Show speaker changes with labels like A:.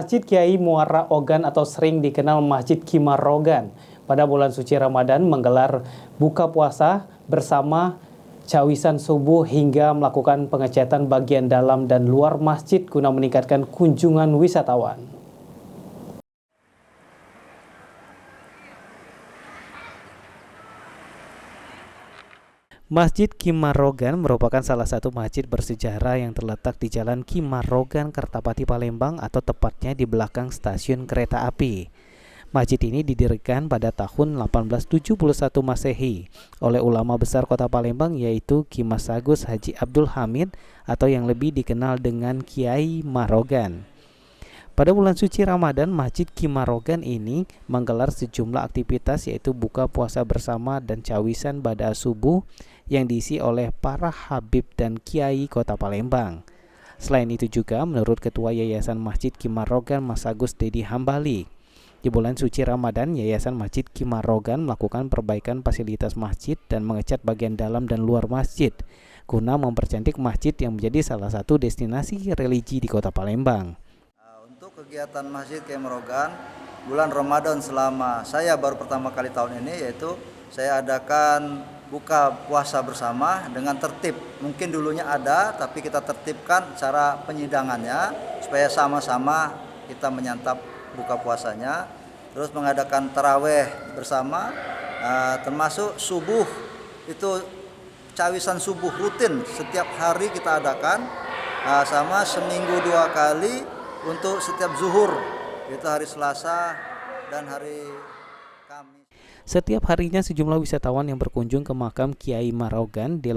A: Masjid Kiai Muara Ogan atau sering dikenal Masjid Kimar Rogan pada bulan suci Ramadan menggelar buka puasa bersama cawisan subuh hingga melakukan pengecatan bagian dalam dan luar masjid guna meningkatkan kunjungan wisatawan. Masjid Kimar Rogan merupakan salah satu masjid bersejarah yang terletak di Jalan Kimar Rogan, Kertapati, Palembang atau tepatnya di belakang stasiun kereta api. Masjid ini didirikan pada tahun 1871 Masehi oleh ulama besar Kota Palembang yaitu Ki Mas Agus Haji Abdul Hamid atau yang lebih dikenal dengan Kiai Marogan. Pada bulan suci Ramadan, Masjid Kimar Rogan ini menggelar sejumlah aktivitas yaitu buka puasa bersama dan cawisan pada subuh yang diisi oleh para habib dan kiai Kota Palembang. Selain itu juga menurut Ketua Yayasan Masjid Kimar Rogan Mas Agus Dedi Hambali, di bulan suci Ramadan, Yayasan Masjid Kimar Rogan melakukan perbaikan fasilitas masjid dan mengecat bagian dalam dan luar masjid guna mempercantik masjid yang menjadi salah satu destinasi religi di Kota Palembang.
B: Untuk kegiatan Masjid Kimar Rogan bulan Ramadan selama saya baru pertama kali tahun ini, yaitu saya adakan buka puasa bersama dengan tertib. Mungkin dulunya ada, tapi kita tertibkan cara penyidangannya supaya sama-sama kita menyantap buka puasanya. Terus mengadakan taraweh bersama, termasuk subuh itu cawisan subuh rutin setiap hari kita adakan, sama seminggu 2 kali untuk setiap zuhur, itu hari Selasa dan hari Kamis.
A: Setiap harinya sejumlah wisatawan yang berkunjung ke makam Kiai Marogan